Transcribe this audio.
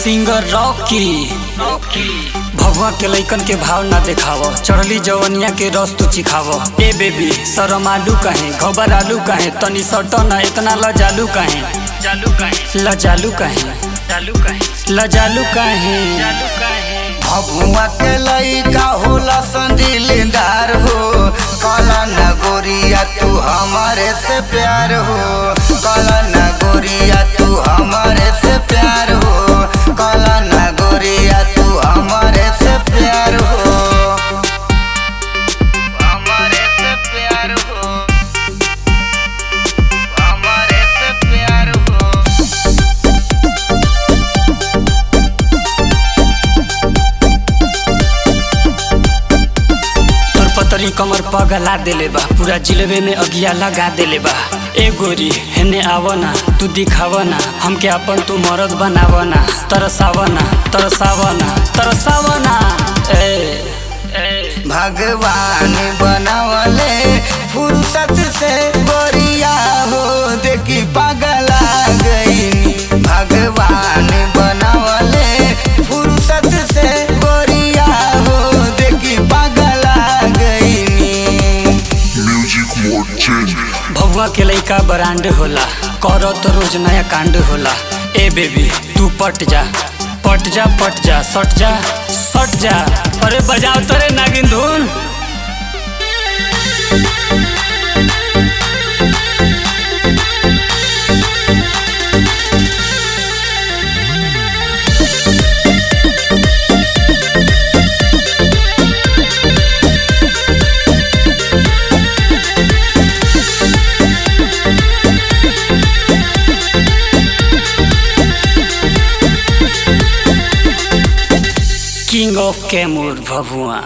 Singer Rocky. भगवा के लइकन के भाव ना देखाव, चढ़ली जवनिया के रस तू चिखाव। ए बेबी शरम आलू कहे, घबरालू कहे, तनी सट ना इतना लजालू कहे, लजालू कहे, लजालू कहे। भगवा के लइका होला संदिलदार हो, काला ना गोरिया तू हमारे से प्यार हो, काला ना गोरिया तू हमारे से प्यार हो, काला ना गोरिया तू हमारे से प्यार हो, हमारे से प्यार हो, हमारे से प्यार हो। पतरी कमर पगला देले बा, पूरा जिलबे में अगिया लगा देले बा। ए गोरी हेने आवना, तू दिखावना, हमके अपन तू मरद बनावना। तरसावना तरसावना तरसावना। भगवान बनावले फुर्सत से गोरिया हो, देखी पगला गई। भगवान बनावले फुर्सत से गोरिया हो, देखी पगला गई। भगवा के लइका ब्रांड होला, करो तो रोज नया कांड होला। ए बेबी तू पट जा पट जा पट जा, सट जा सट जा। अरे बजाओ तोरे नागिन धुन। King of Kaimur Bhabua.